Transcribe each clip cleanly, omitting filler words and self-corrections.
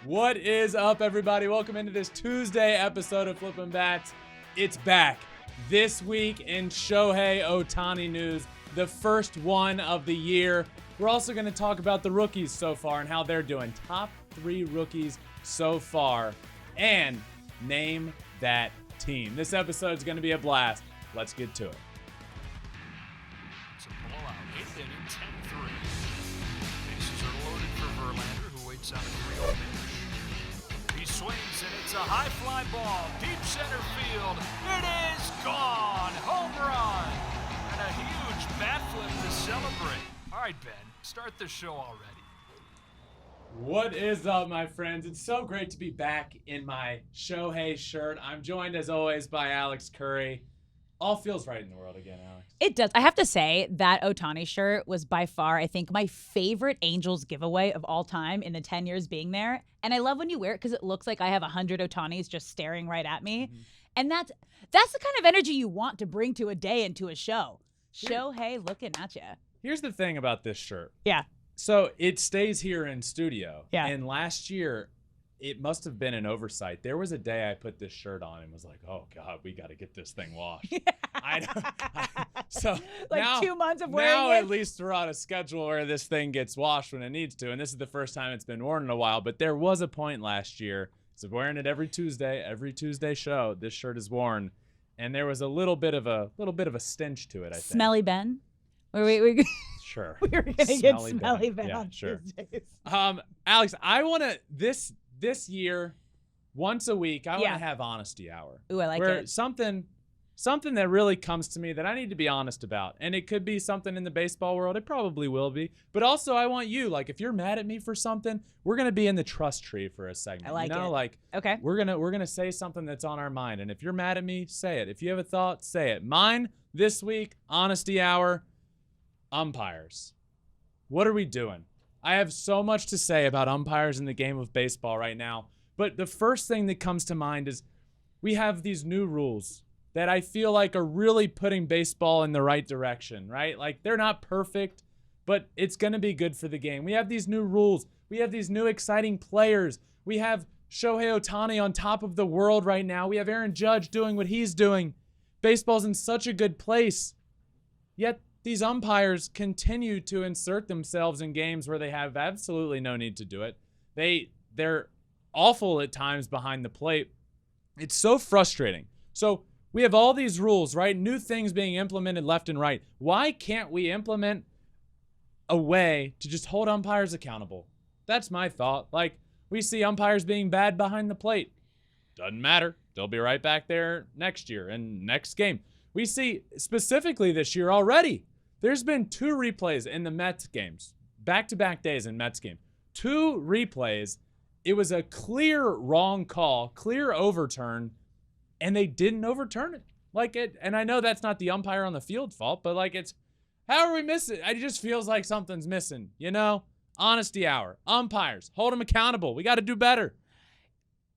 What is up, everybody? Welcome into this Tuesday episode of Flippin Bats. It's back this week in Shohei Ohtani news, the first one of the year. We're also going to talk about the rookies so far and how they're doing. Top 3 rookies so far, and name that team. This episode is going to be a blast. Let's get to it. It's a blowout, 8th inning, 10-3. Bases are loaded for Verlander, who waits out a 3-0 pitch. He swings, and it's a high fly ball, deep center field. It is gone! Home run! And a huge bat flip to celebrate. All right, Ben, start the show already. What is up, my friends? It's so great to be back in my Shohei shirt. I'm joined, as always, by Alex Curry. All feels right in the world again, Alex. It does. I have to say that Ohtani shirt was by far, I think, my favorite Angels giveaway of all time in the 10 years being there. And I love when you wear it because it looks like I have 100 Ohtanis just staring right at me. Mm-hmm. And that's the kind of energy you want to bring to a day and to a show. Shohei looking at you. Here's the thing about this shirt. Yeah. So it stays here in studio. Yeah. And last year, it must have been an oversight. There was a day I put this shirt on and was like, oh, God, we got to get this thing washed. So like now, 2 months of wearing now it? At least we're on a schedule where this thing gets washed when it needs to. And this is the first time it's been worn in a while. But there was a point last year. So wearing it every Tuesday show, this shirt is worn. And there was a little bit of a stench to it, I think. Smelly Ben? We Sure. we were going to get Smelly Ben yeah, on sure. Tuesdays. Alex, I want to, this year, once a week, I want to have honesty hour. Ooh, I like where it. Something that really comes to me that I need to be honest about. And it could be something in the baseball world. It probably will be. But also, I want you, like, if you're mad at me for something, we're going to be in the trust tree for a segment. I like it. Like, okay. We're going to say something that's on our mind. And if you're mad at me, say it. If you have a thought, say it. Mine, this week, honesty hour, umpires. What are we doing? I have so much to say about umpires in the game of baseball right now. But the first thing that comes to mind is we have these new rules that I feel like are really putting baseball in the right direction, right? Like, they're not perfect, but it's going to be good for the game. We have these new rules. We have these new exciting players. We have Shohei Ohtani on top of the world right now. We have Aaron Judge doing what he's doing. Baseball's in such a good place. Yet these umpires continue to insert themselves in games where they have absolutely no need to do it. They're awful at times behind the plate. It's so frustrating. So we have all these rules, right? New things being implemented left and right. Why can't we implement a way to just hold umpires accountable? That's my thought. Like, we see umpires being bad behind the plate. Doesn't matter. They'll be right back there next year and next game. We see specifically this year already, there's been 2 replays in the Mets games, back-to-back days in Mets game. 2 replays. It was a clear wrong call, clear overturn, and they didn't overturn it. Like it, and I know that's not the umpire on the field's fault, but like, it's, how are we missing? It just feels like something's missing, you know? Honesty hour. Umpires, hold them accountable. We got to do better.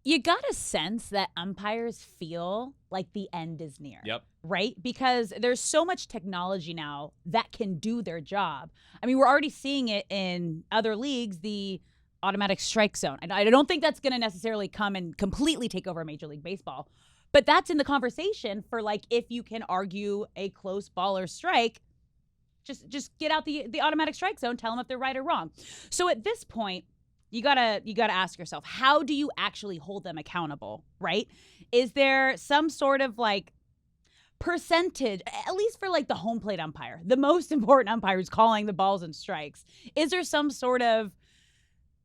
You got a sense that umpires feel like the end is near. Yep. Right? Because there's so much technology now that can do their job. I mean, we're already seeing it in other leagues, the automatic strike zone. And I don't think that's going to necessarily come and completely take over Major League Baseball. But that's in the conversation for, like, if you can argue a close ball or strike, just get out the automatic strike zone, tell them if they're right or wrong. So at this point, you gotta ask yourself, how do you actually hold them accountable, right? Is there some sort of, like, percentage, at least for, like, the home plate umpire, the most important umpire who's calling the balls and strikes? Is there some sort of,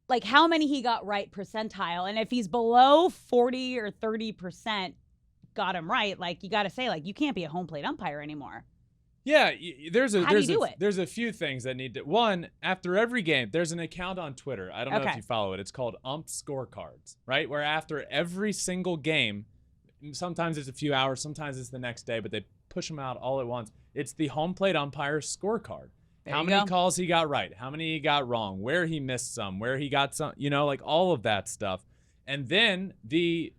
like, how many he got right percentile? And if he's below 40 or 30% got him right, like, you got to say, like, you can't be a home plate umpire anymore. Yeah, there's a few things that need to. One, after every game, there's an account on Twitter. I don't know if you follow it. It's called Ump Scorecards, right? Where after every single game, sometimes it's a few hours, sometimes it's the next day, but they push them out all at once. It's the home plate umpire scorecard. How many calls he got right, how many he got wrong, where he missed some, where he got some, you know, like all of that stuff. And then the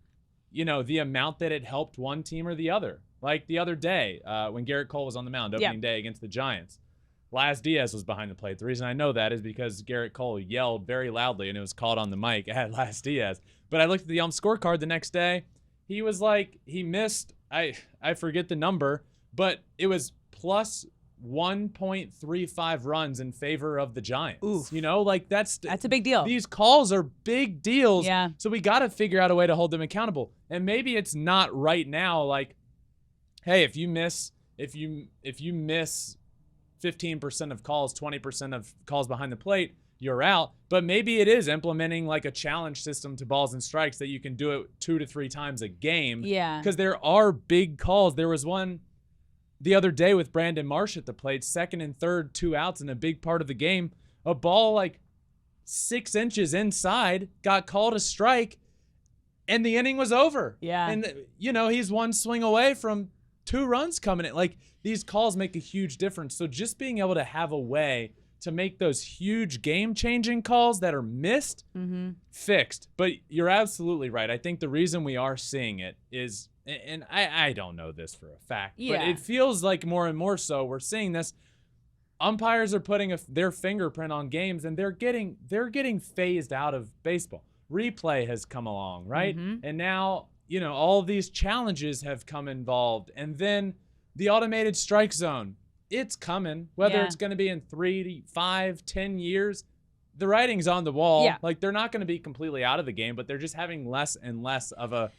amount that it helped one team or the other. Like the other day when Garrett Cole was on the mound opening day against the Giants. Laz Diaz was behind the plate. The reason I know that is because Garrett Cole yelled very loudly, and it was called on the mic at Laz Diaz. But I looked at the scorecard the next day. He was like, he missed, I forget the number, but it was plus 1.35 runs in favor of the Giants. Oof. You know, like that's a big deal. These calls are big deals. Yeah. So we got to figure out a way to hold them accountable. And maybe it's not right now. Like, hey, if you miss 15% of calls, 20% of calls behind the plate, you're out. But maybe it is implementing like a challenge system to balls and strikes that you can do it 2 to 3 times a game. Yeah. Because there are big calls. There was one the other day with Brandon Marsh at the plate, 2nd and 3rd, 2 outs in a big part of the game. A ball like 6 inches inside got called a strike, and the inning was over. Yeah. And, you know, he's one swing away from 2 runs coming in. Like, these calls make a huge difference. So just being able to have a way to make those huge game-changing calls that are missed fixed. But you're absolutely right. I think the reason we are seeing it is, and I don't know this for a fact, but it feels like more and more so we're seeing this. Umpires are putting their fingerprint on games, and they're getting phased out of baseball. Replay has come along, right? And now, you know, all of these challenges have come involved. And then the automated strike zone, it's coming. Whether it's going to be in 3 to 5, 10 years, the writing's on the wall. Yeah. Like, they're not going to be completely out of the game, but they're just having less and less of a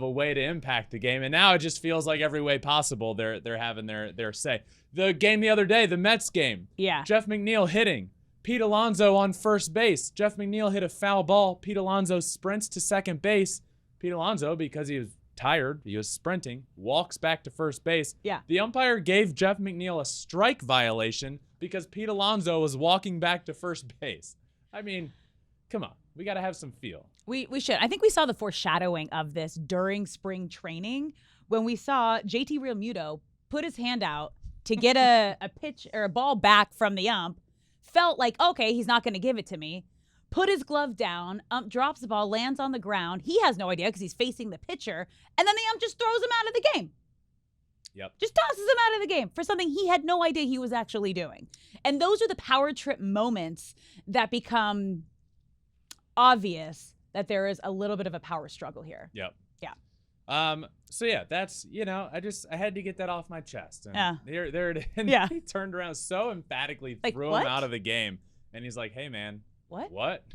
way to impact the game. And now it just feels like every way possible they're having their say. The game the other day, the Mets game. Yeah. Jeff McNeil hitting. Pete Alonso on first base. Jeff McNeil hit a foul ball. Pete Alonso sprints to second base. Pete Alonso, because he was tired, he was sprinting, walks back to first base. Yeah. The umpire gave Jeff McNeil a strike violation because Pete Alonso was walking back to first base. I mean, come on. We got to have some feel. We should. I think we saw the foreshadowing of this during spring training when we saw JT Realmuto put his hand out to get a pitch or a ball back from the ump. Felt like, okay, he's not going to give it to me. Put his glove down, ump drops the ball, lands on the ground. He has no idea because he's facing the pitcher. And then the ump just throws him out of the game. Yep. Just tosses him out of the game for something he had no idea he was actually doing. And those are the power trip moments that become obvious that there is a little bit of a power struggle here. Yep. Yeah. So yeah, that's, you know, I had to get that off my chest. And Yeah. there it is. And Yeah. he turned around so emphatically, Like, threw what? him out of the game. And he's like, "Hey man, What?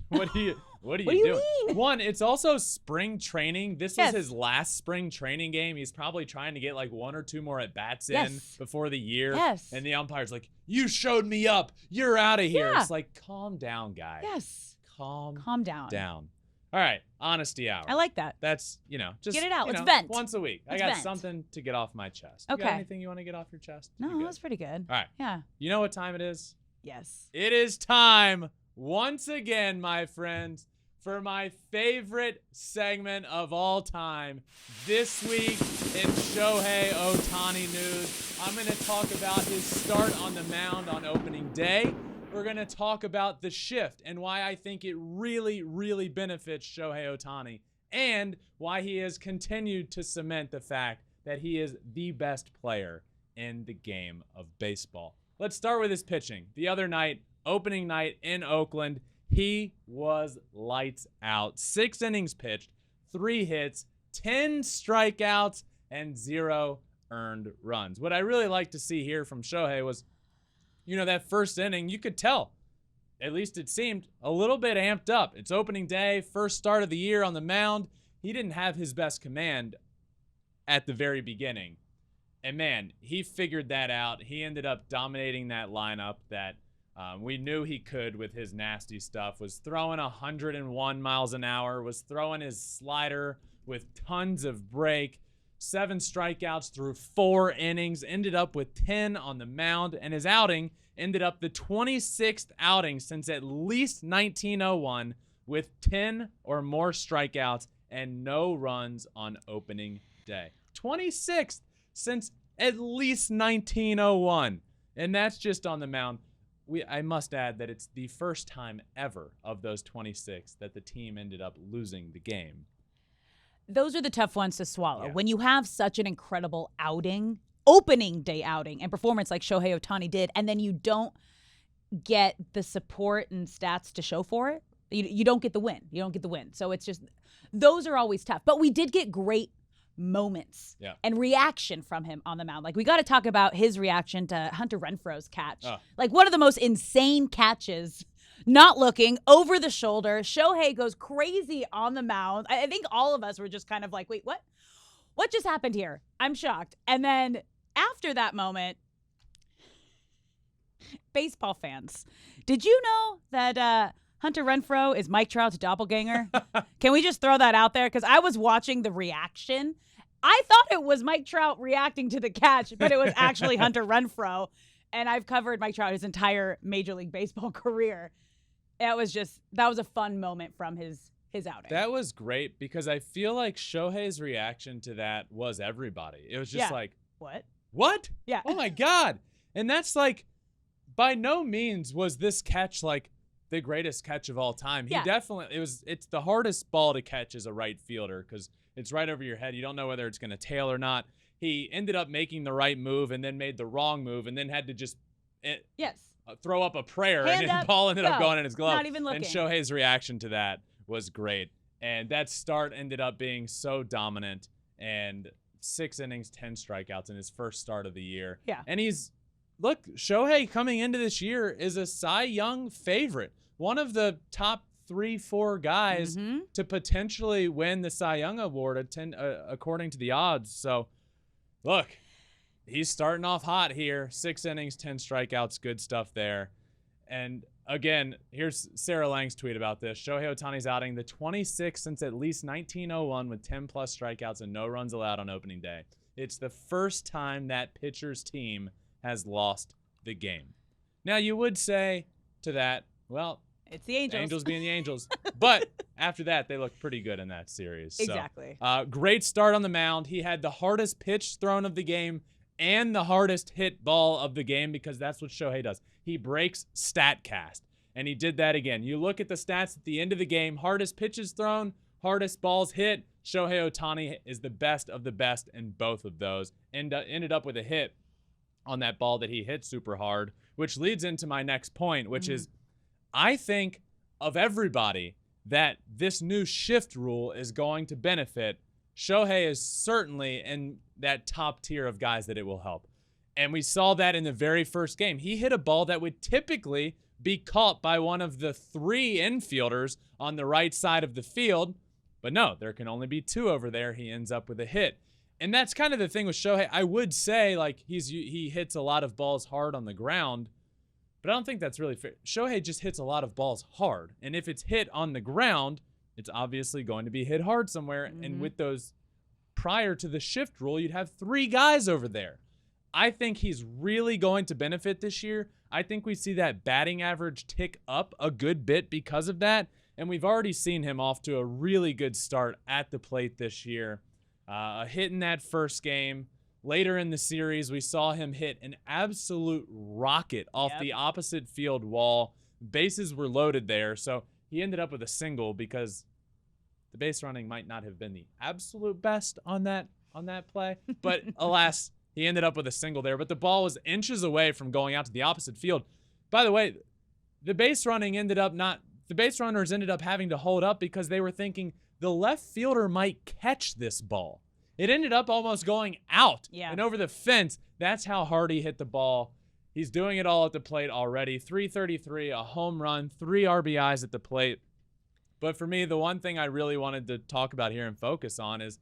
What are you What do doing?" you mean? One, it's also spring training. This Yes. was his last spring training game. He's probably trying to get like 1 or 2 more at bats in Yes. before the year. Yes. And the umpire's like, "You showed me up. You're out of here." Yeah. It's like, calm down, guy. Yes. Calm down. down. All right, honesty hour. I like that. That's, you know, just Get it out. you Let's know, vent. once a week. I Let's got vent. something to get off my chest. You got Okay. anything you want to get off your chest? No, You good? that's pretty good. All right. Yeah. You know what time it is? Yes. It is time, once again, my friends, for my favorite segment of all time. This week in Shohei Ohtani news, I'm going to talk about his start on the mound on opening day. We're going to talk about the shift and why I think it really, really benefits Shohei Ohtani, and why he has continued to cement the fact that he is the best player in the game of baseball. Let's start with his pitching. The other night, opening night in Oakland, he was lights out. 6 innings pitched, 3 hits, 10 strikeouts, and 0 earned runs. What I really like to see here from Shohei was, you know, that first inning, you could tell, at least it seemed, a little bit amped up. It's opening day, first start of the year on the mound. He didn't have his best command at the very beginning. And man, he figured that out. He ended up dominating that lineup that we knew he could with his nasty stuff. Was throwing 101 miles an hour, was throwing his slider with tons of break. 7 strikeouts through 4 innings, ended up with 10 on the mound, and his outing ended up the 26th outing since at least 1901 with 10 or more strikeouts and no runs on opening day. 26th since at least 1901, and that's just on the mound. I must add that it's the first time ever of those 26 that the team ended up losing the game. Those are the tough ones to swallow. Yeah. When you have such an incredible outing opening day outing and performance like Shohei Ohtani did, and then you don't get the support and stats to show for it, you don't get the win. You don't get the win. So it's just, those are always tough. But we did get great moments and reaction from him on the mound. Like, we got to talk about his reaction to Hunter Renfroe's catch. Like, one of the most insane catches, not looking, over the shoulder. Shohei goes crazy on the mound. I think all of us were just kind of like, wait, what? What just happened here? I'm shocked. And then after that moment, baseball fans, did you know that Hunter Renfroe is Mike Trout's doppelganger? Can we just throw that out there? Because I was watching the reaction. I thought it was Mike Trout reacting to the catch, but it was actually Hunter Renfroe. And I've covered Mike Trout his entire Major League Baseball career. That was a fun moment from his outing. That was great because I feel like Shohei's reaction to that was everybody. It was just like, What? Yeah. Oh my God. And that's like, by no means was this catch like the greatest catch of all time. He definitely, it's the hardest ball to catch as a right fielder because it's right over your head. You don't know whether it's going to tail or not. He ended up making the right move and then made the wrong move and then had to just throw up a prayer and the ball ended up going in his glove. Not even looking. And Shohei's reaction to that was great. And that start ended up being so dominant, and 6 innings, 10 strikeouts in his first start of the year. Yeah. And Shohei coming into this year is a Cy Young favorite. One of the top 3-4 guys to potentially win the Cy Young Award according to the odds. So, look, he's starting off hot here. 6 innings, 10 strikeouts, good stuff there. And again, here's Sarah Lang's tweet about this. Shohei Ohtani's outing, the 26th since at least 1901 with 10-plus strikeouts and no runs allowed on opening day. It's the first time that pitcher's team has lost the game. Now, you would say to that, well, it's the Angels. Angels being the Angels. But after that, they looked pretty good in that series. Exactly. So, great start on the mound. He had the hardest pitch thrown of the game and the hardest hit ball of the game because that's what Shohei does. He breaks StatCast, and he did that again. You look at the stats at the end of the game, hardest pitches thrown, hardest balls hit. Shohei Ohtani is the best of the best in both of those, and ended up with a hit on that ball that he hit super hard, which leads into my next point, which is I think of everybody that this new shift rule is going to benefit. Shohei is certainly in that top tier of guys that it will help. And we saw that in the very first game. He hit a ball that would typically be caught by one of the 3 infielders on the right side of the field. But no, there can only be 2 over there. He ends up with a hit. And that's kind of the thing with Shohei. I would say like he hits a lot of balls hard on the ground, but I don't think that's really fair. Shohei just hits a lot of balls hard. And if it's hit on the ground, it's obviously going to be hit hard somewhere. And with those, prior to the shift rule, you'd have 3 guys over there. I think he's really going to benefit this year. I think we see that batting average tick up a good bit because of that. And we've already seen him off to a really good start at the plate this year. A hit in that first game. Later in the series, we saw him hit an absolute rocket off the opposite field wall. Bases were loaded there, so he ended up with a single because the base running might not have been the absolute best on that play. But alas, he ended up with a single there. But the ball was inches away from going out to the opposite field. By the way, the base runners ended up having to hold up because they were thinking the left fielder might catch this ball. It ended up almost going out and over the fence. That's how hard he hit the ball. He's doing it all at the plate already. 333, a home run, 3 RBIs at the plate. But for me, the one thing I really wanted to talk about here and focus on is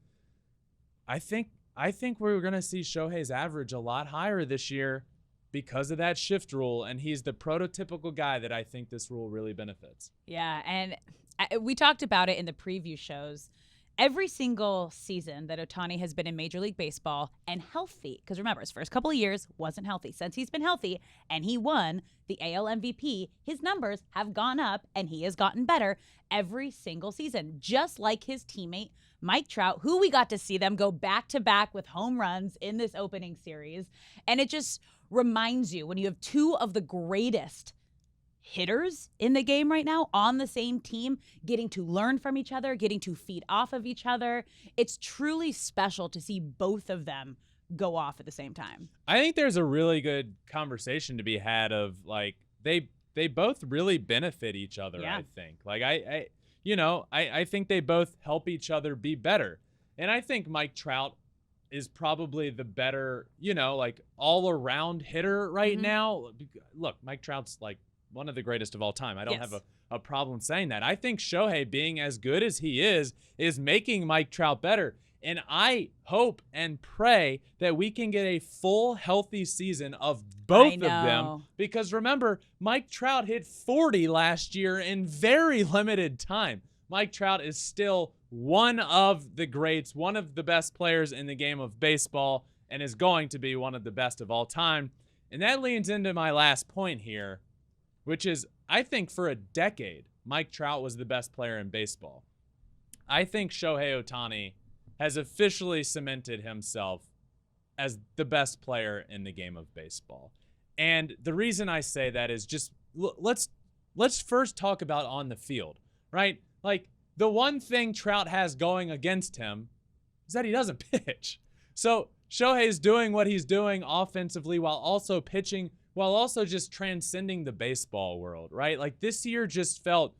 I think we're going to see Shohei's average a lot higher this year because of that shift rule, and he's the prototypical guy that I think this rule really benefits. Yeah, and we talked about it in the preview shows. Every single season that Ohtani has been in Major League Baseball and healthy, because remember, his first couple of years wasn't healthy. Since he's been healthy and he won the AL MVP, his numbers have gone up and he has gotten better every single season, just like his teammate Mike Trout, who we got to see them go back-to-back with home runs in this opening series. And it just reminds you, when you have 2 of the greatest hitters in the game right now on the same team, getting to learn from each other, getting to feed off of each other. It's truly special to see both of them go off at the same time. I think there's a really good conversation to be had of like they both really benefit each other. Yeah. I think like I think they both help each other be better, and I think Mike Trout is probably the better like all around hitter right now. Look, Mike Trout's like one of the greatest of all time. I don't have a problem saying that. I think Shohei being as good as he is making Mike Trout better. And I hope and pray that we can get a full healthy season of both of them. Because remember, Mike Trout hit 40 last year in very limited time. Mike Trout is still one of the greats, one of the best players in the game of baseball, and is going to be one of the best of all time. And that leans into my last point here, which is I think for a decade, Mike Trout was the best player in baseball. I think Shohei Ohtani has officially cemented himself as the best player in the game of baseball. And the reason I say that is just let's first talk about on the field, right? Like the one thing Trout has going against him is that he doesn't pitch. So Shohei's doing what he's doing offensively while also pitching, while also just transcending the baseball world, right? Like this year just felt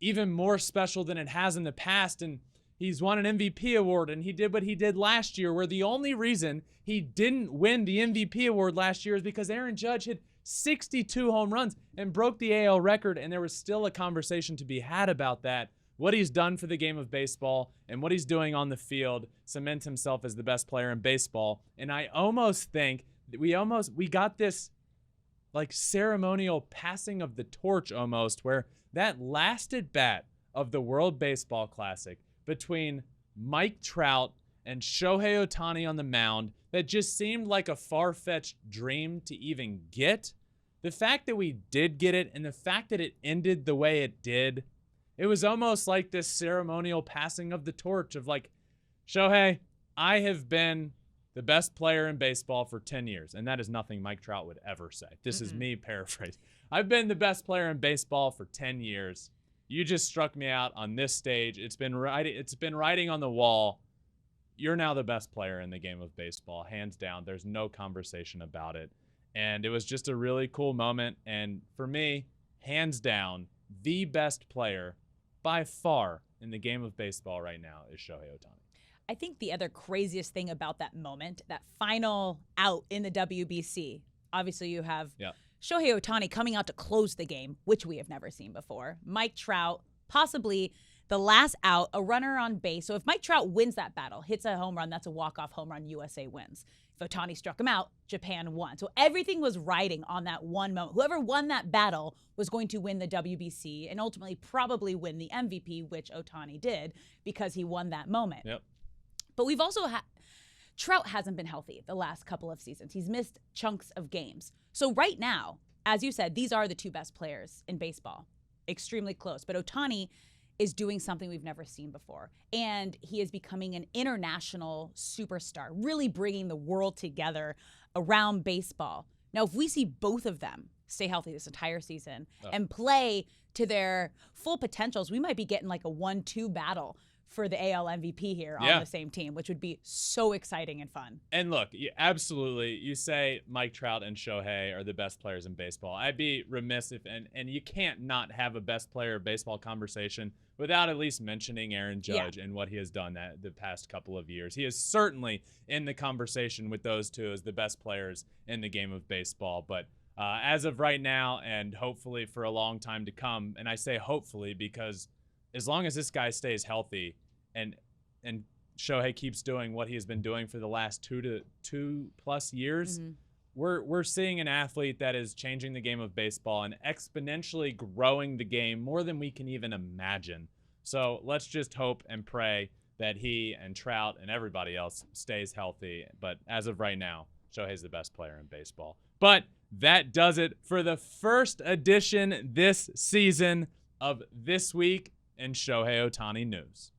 even more special than it has in the past. And he's won an MVP award, and he did what he did last year, where the only reason he didn't win the MVP award last year is because Aaron Judge hit 62 home runs and broke the AL record, and there was still a conversation to be had about that. What he's done for the game of baseball and what he's doing on the field cements himself as the best player in baseball. And I almost think that we got this like ceremonial passing of the torch almost, where that last at bat of the World Baseball Classic between Mike Trout and Shohei Ohtani on the mound that just seemed like a far-fetched dream to even get. The fact that we did get it and the fact that it ended the way it did, it was almost like this ceremonial passing of the torch of like, Shohei, I have been the best player in baseball for 10 years. And that is nothing Mike Trout would ever say. This is me paraphrasing. I've been the best player in baseball for 10 years. You just struck me out on this stage. It's been writing on the wall. You're now the best player in the game of baseball, hands down. There's no conversation about it. And it was just a really cool moment. And for me, hands down, the best player by far in the game of baseball right now is Shohei Ohtani. I think the other craziest thing about that moment, that final out in the WBC, obviously you have Shohei Ohtani coming out to close the game, which we have never seen before. Mike Trout, possibly the last out, a runner on base. So if Mike Trout wins that battle, hits a home run, that's a walk-off home run, USA wins. If Ohtani struck him out, Japan won. So everything was riding on that one moment. Whoever won that battle was going to win the WBC and ultimately probably win the MVP, which Ohtani did because he won that moment. Yep. But we've also had Trout hasn't been healthy the last couple of seasons. He's missed chunks of games. So right now, as you said, these are the two best players in baseball. Extremely close. But Ohtani is doing something we've never seen before. And he is becoming an international superstar, really bringing the world together around baseball. Now, if we see both of them stay healthy this entire season and play to their full potentials, we might be getting like a 1-2 battle for the AL MVP here on the same team, which would be so exciting and fun. And look, absolutely, you say Mike Trout and Shohei are the best players in baseball. I'd be remiss if, and you can't not have a best player of baseball conversation without at least mentioning Aaron Judge and what he has done the past couple of years. He is certainly in the conversation with those two as the best players in the game of baseball. But as of right now, and hopefully for a long time to come, and I say hopefully because as long as this guy stays healthy and Shohei keeps doing what he has been doing for the last 2+ years, we're seeing an athlete that is changing the game of baseball and exponentially growing the game more than we can even imagine. So let's just hope and pray that he and Trout and everybody else stays healthy. But as of right now, Shohei's the best player in baseball. But that does it for the first edition this season of This Week in Shohei Ohtani News.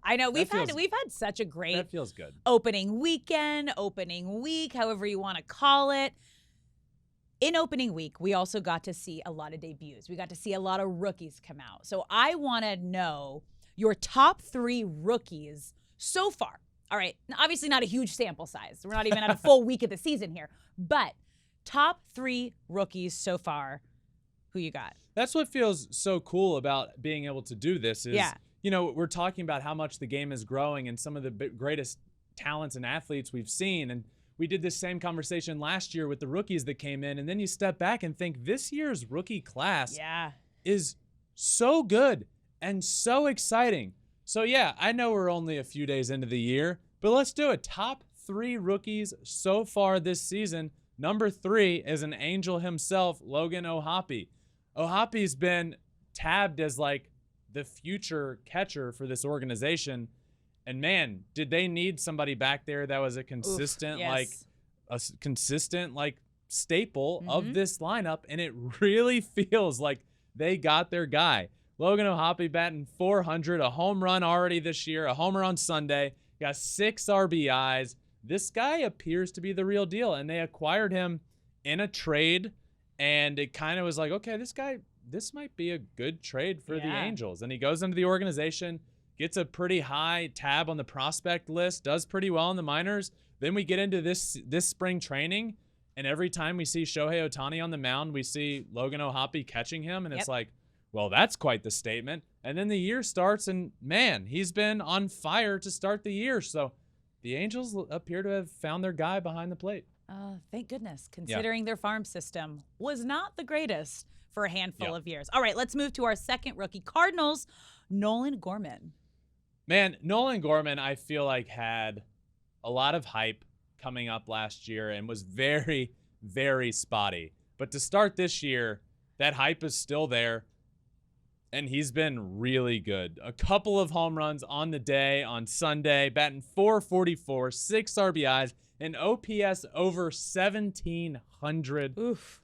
I know we've had such a great that feels good. Opening weekend, opening week, however you want to call it. In opening week, we also got to see a lot of debuts. We got to see a lot of rookies come out. So I want to know your top 3 rookies so far All right, obviously not a huge sample size. We're not even at a full week of the season here. But top 3 rookies so far, who you got? That's what feels so cool about being able to do this is, we're talking about how much the game is growing and some of the greatest talents and athletes we've seen. And we did this same conversation last year with the rookies that came in. And then you step back and think this year's rookie class is so good and so exciting. So, yeah, I know we're only a few days into the year, but let's do it. Top 3 rookies so far this season. Number 3 is an angel himself, Logan O'Hoppe. O'Hoppe's been tabbed as like the future catcher for this organization. And man, did they need somebody back there that was a consistent, staple of this lineup. And it really feels like they got their guy. Logan O'Hoppe batting .400, a home run already this year, a homer on Sunday, got 6 RBIs. This guy appears to be the real deal, and they acquired him in a trade, and it kind of was like, okay, this might be a good trade for the Angels. And he goes into the organization, gets a pretty high tab on the prospect list, does pretty well in the minors. Then we get into this spring training, and every time we see Shohei Ohtani on the mound, we see Logan O'Hoppe catching him, and it's like, well, that's quite the statement. And then the year starts, and man, he's been on fire to start the year. So the Angels appear to have found their guy behind the plate. Thank goodness, considering their farm system was not the greatest for a handful of years. All right, let's move to our second rookie, Cardinals, Nolan Gorman. Man, Nolan Gorman, I feel like had a lot of hype coming up last year and was very, very spotty. But to start this year, that hype is still there. And he's been really good. A couple of home runs on the day on Sunday, batting .444, 6 RBIs, and OPS over 1,700. Oof.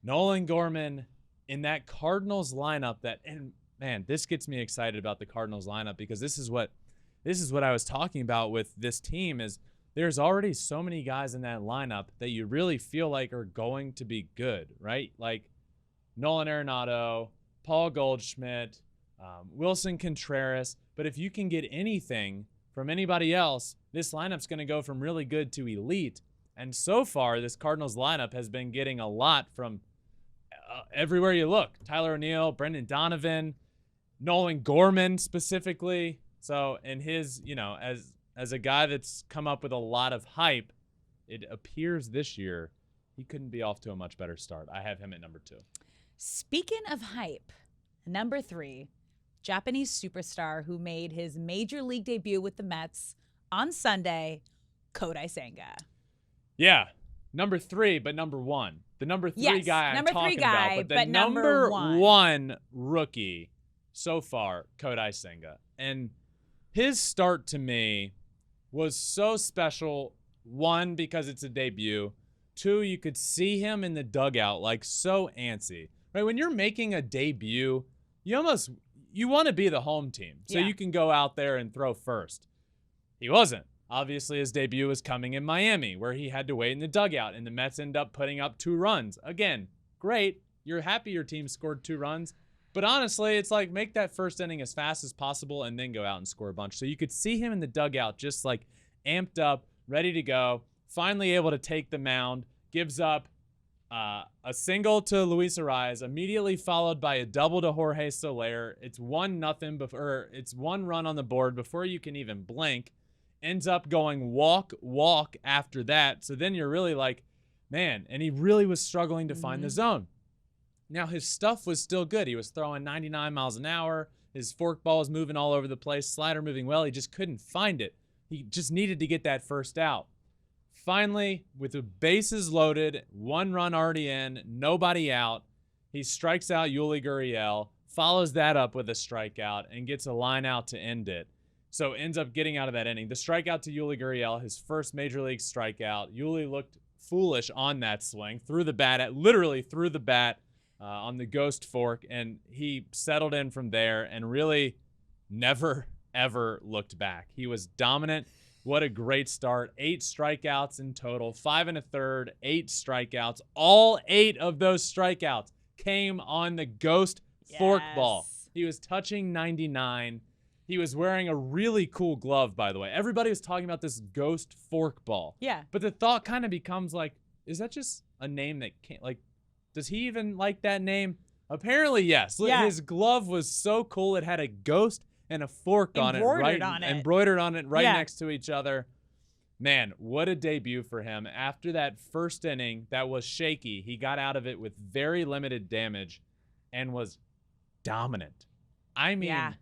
Nolan Gorman in that Cardinals lineup and man, this gets me excited about the Cardinals lineup because this is what I was talking about with this team is there's already so many guys in that lineup that you really feel like are going to be good, right? Like Nolan Arenado, Paul Goldschmidt, Wilson Contreras. But if you can get anything from anybody else, this lineup's going to go from really good to elite. And so far, this Cardinals lineup has been getting a lot from everywhere you look. Tyler O'Neill, Brendan Donovan, Nolan Gorman specifically. So, and his, as a guy that's come up with a lot of hype, it appears this year he couldn't be off to a much better start. I have him at number 2. Speaking of hype, number 3, Japanese superstar who made his major league debut with the Mets on Sunday, Kodai Senga. Yeah, number 3, but number 1. The number 3 guy I'm talking about, but the number 1 rookie so far, Kodai Senga. And his start to me was so special, 1, because it's a debut. 2, you could see him in the dugout like so antsy. Right, when you're making a debut, you want to be the home team so you can go out there and throw first. He wasn't. Obviously, his debut was coming in Miami, where he had to wait in the dugout, and the Mets end up putting up 2 runs. Again, great. You're happy your team scored 2 runs. But honestly, it's like make that first inning as fast as possible and then go out and score a bunch. So you could see him in the dugout just like amped up, ready to go, finally able to take the mound, gives up a single to Luis Ariz, immediately followed by a double to Jorge Soler. It's 1-0 before it's 1 run on the board before you can even blink. Ends up going walk after that. So then you're really like, man, and he really was struggling to find the zone. Now his stuff was still good. He was throwing 99 miles an hour. His forkball was moving all over the place. Slider moving well. He just couldn't find it. He just needed to get that first out. Finally, with the bases loaded, 1 run already in, nobody out, he strikes out Yuli Gurriel, follows that up with a strikeout, and gets a line out to end it. So ends up getting out of that inning. The strikeout to Yuli Gurriel, his first major league strikeout. Yuli looked foolish on that swing, literally threw the bat on the ghost fork, and he settled in from there and really never, ever looked back. He was dominant. What a great start. 8 strikeouts in total, 5 1/3, 8 strikeouts. All 8 of those strikeouts came on the ghost forkball. He was touching 99. He was wearing a really cool glove, by the way. Everybody was talking about this ghost fork ball. Yeah. But the thought kind of becomes like, is that just a name that can't, like, does he even like that name? Apparently, yes. Yeah. His glove was so cool. It had a ghost and a fork on it. Embroidered on it. Embroidered on it right Yeah. next to each other. Man, what a debut for him. After that first inning that was shaky, he got out of it with very limited damage and was dominant. I mean, Yeah.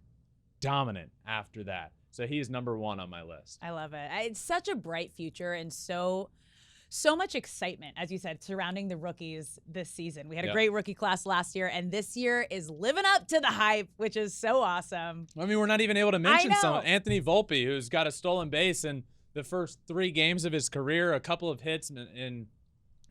dominant after that. So he is number 1 on my list. I love it. It's such a bright future and so much excitement, as you said, surrounding the rookies this season. We had a great rookie class last year, and this year is living up to the hype, which is so awesome. I mean, we're not even able to mention I know. someone. Anthony Volpe, who's got a stolen base in the first 3 games of his career, a couple of hits, and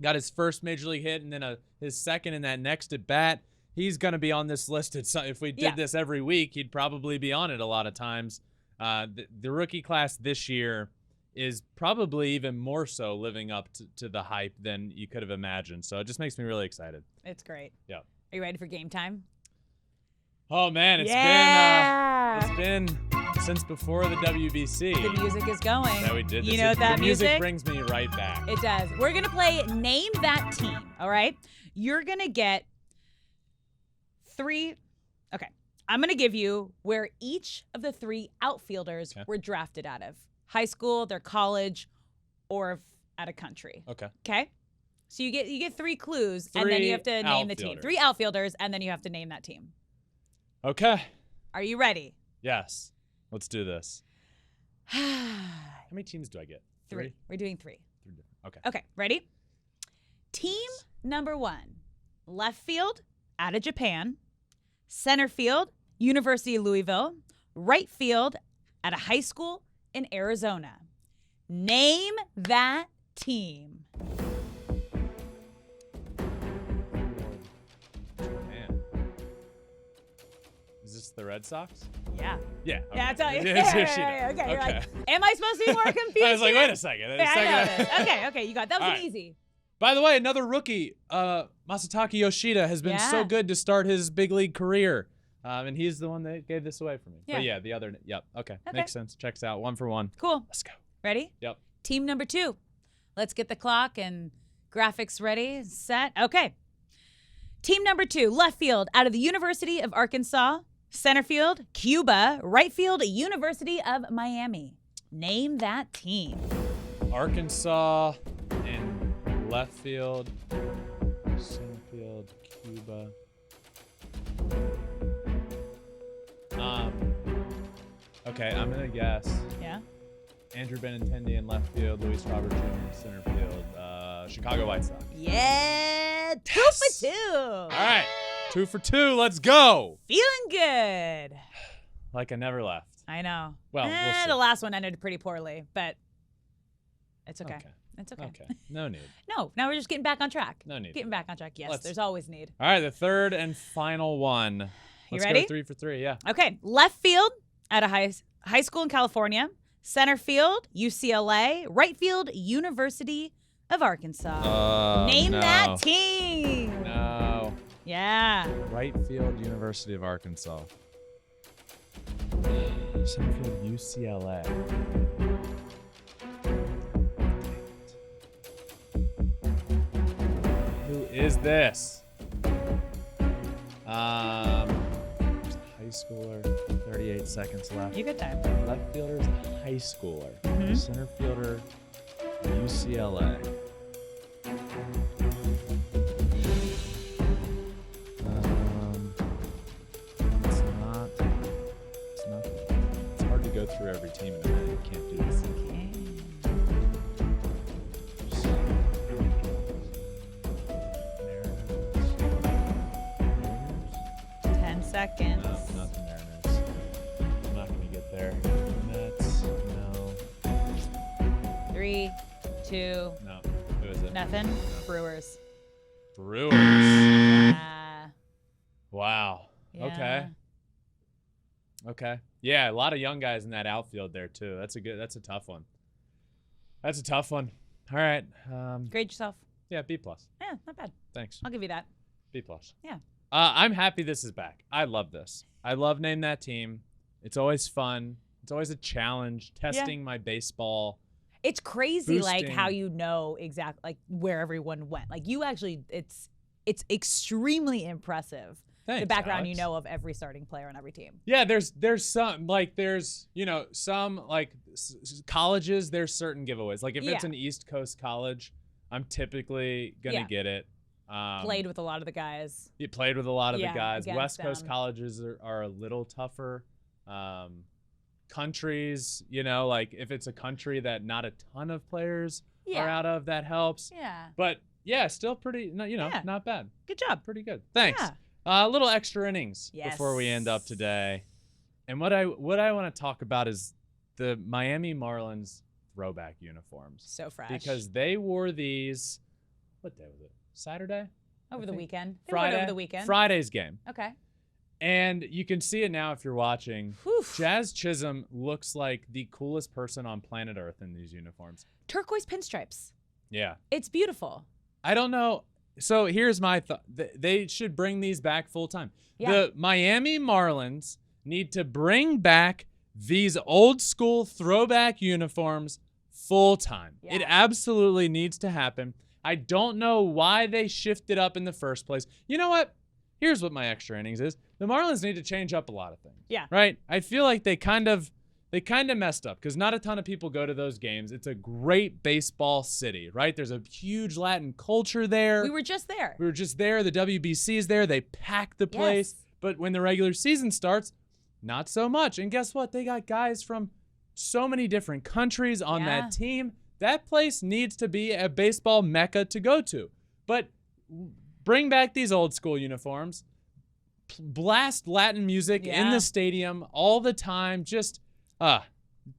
got his first major league hit, and then his second in that next at bat. He's going to be on this list. If we did this every week, he'd probably be on it a lot of times. The rookie class this year is probably even more so living up to the hype than you could have imagined. So it just makes me really excited. It's great. Yeah. Are you ready for game time? Oh man, it's been since before the WBC. The music is going. That we did this. You know that the music brings me right back. It does. We're going to play Name That Team, all right? You're going to get 3. Okay. I'm going to give you where each of the 3 outfielders were drafted out of. High school, their college, or out of country. Okay? So you get 3 clues, and then you have to name the team. 3 outfielders, and then you have to name that team. Okay. Are you ready? Yes. Let's do this. How many teams do I get? 3. We're doing 3. 3 different. Okay. Okay, ready? Team number 1, left field, out of Japan. Center field, University of Louisville. Right field, at a high school in Arizona. Name that team. Man. Is this the Red Sox? Yeah. Yeah. Okay. Yeah, that's all. It's Yeah, Yoshida. yeah, okay. You're Okay. like, am I supposed to be more confused? I was like, here? wait a second. Yeah, I know this. Okay, you got it. That was All an right. easy. By the way, another rookie, Masataka Yoshida, has been so good to start his big league career. And he's the one that gave this away for me. Yeah. But yeah, the other, okay. Makes sense. Checks out. 1 for 1. Cool. Let's go. Ready? Yep. Team number 2. Let's get the clock and graphics ready, set. Okay. Team number 2, left field, out of the University of Arkansas. Center field, Cuba. Right field, University of Miami. Name that team. Arkansas and left field, center field, Cuba. Okay, I'm gonna guess. Yeah. Andrew Benintendi in left field, Luis Robert Jr. in center field, Chicago White Sox. Yeah. 2 for 2. All right, 2 for 2. Let's go. Feeling good. Like I never left. I know. Well, we'll see. The last one ended pretty poorly, but it's okay. Okay. It's okay. Okay. No need. No, now we're just getting back on track. No need. Getting back on track. Yes, Let's- there's always need. All right, the third and final one. Let's ready? go 3 for 3. Yeah. Okay, left field at a high school in California. Center field, UCLA. Right field, University of Arkansas. Name that team. No. Yeah. Right field, University of Arkansas. Center field, UCLA. Who is this? High schooler, 38 seconds left. You good time. Left fielder's a high schooler. Mhm. Center fielder, UCLA. It's hard to go through every team in a minute. You can't do this. 10 seconds. No, not the Mariners. I'm not going to get there. Mets, no. 3, 2, No. Who is it? nothing. Brewers. Brewers. Wow. Yeah. Okay. Okay. Yeah, a lot of young guys in that outfield there too. That's a tough one. That's a tough one. All right. Grade yourself. Yeah, B plus. Yeah, not bad. Thanks. I'll give you that. B plus. Yeah. I'm happy this is back. I love this. I love Name That Team. It's always fun. It's always a challenge, testing my baseball. It's crazy, like Boosting. how you know exactly like where everyone went. Like you actually, it's extremely impressive. Thanks, the background Alex. you know of every starting player on every team. Yeah, there's some like some like colleges. There's certain giveaways. Like if it's Yeah. an East Coast college, I'm typically gonna Yeah. get it. Played with a lot of the guys. You played with a lot of Yeah, the guys. against West Coast them. colleges are a little tougher. Countries, like if it's a country that not a ton of players Yeah. are out of, that helps. Yeah. But yeah, still pretty, Yeah. not bad. Good job. Pretty good. Thanks. Yeah. A little extra innings before we end up Yes. today. And what I want to talk about is the Miami Marlins throwback uniforms. So fresh. Because they wore these, what day was it? Saturday? over I the think weekend. They Friday. went over the weekend. Friday's game. Okay. And you can see it now if you're watching. Whew. Jazz Chisholm looks like the coolest person on planet Earth in these uniforms. Turquoise pinstripes. Yeah. It's beautiful. I don't know. So here's my thought. They should bring these back full time. Yeah. The Miami Marlins need to bring back these old school throwback uniforms full time. Yeah. It absolutely needs to happen. I don't know why they shifted up in the first place. You know what? Here's what my extra innings is. The Marlins need to change up a lot of things. Yeah. Right? I feel like they kind of messed up because not a ton of people go to those games. It's a great baseball city, right? There's a huge Latin culture there. We were just there. We were just there. The WBC is there. They pack the place. Yes. But when the regular season starts, not so much. And guess what? They got guys from so many different countries on Yeah. that team. That place needs to be a baseball mecca to go to. But bring back these old school uniforms. Blast Latin music in Yeah. the stadium all the time. Just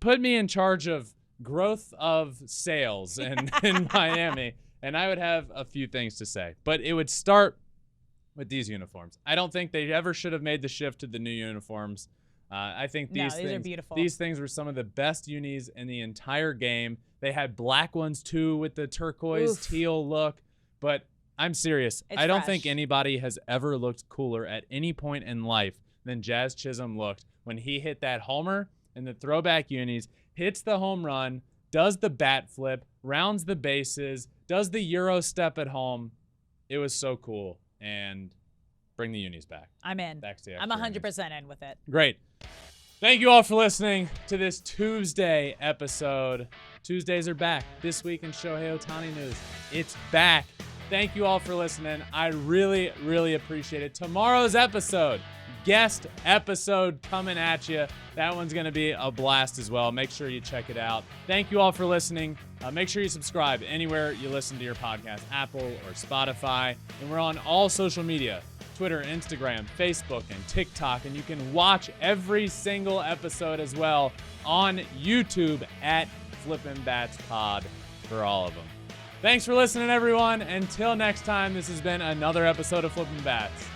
put me in charge of growth of sales in Miami, and I would have a few things to say. But it would start with these uniforms. I don't think they ever should have made the shift to the new uniforms. I think No, these these are things, beautiful. These things were some of the best unis in the entire game. They had black ones too with the turquoise Oof. teal look. But I'm serious. It's I don't fresh. think anybody has ever looked cooler at any point in life than Jazz Chisholm looked when he hit that homer in the throwback unis, hits the home run, does the bat flip, rounds the bases, does the Euro step at home. It was so cool. And bring the unis back. I'm in. Back to the I'm extra 100% in with it. Great. Thank you all for listening to this Tuesday episode. Tuesdays are back. This week in Shohei Ohtani news, it's back. Thank you all for listening. I really, really appreciate it. Tomorrow's episode, guest episode coming at you. That one's going to be a blast as well. Make sure you check it out. Thank you all for listening. Make sure you subscribe anywhere you listen to your podcast, Apple or Spotify. And we're on all social media, Twitter, Instagram, Facebook, and TikTok. And you can watch every single episode as well on YouTube at Flippin Bats Pod for all of them. Thanks for listening, everyone. Until next time, this has been another episode of Flippin Bats.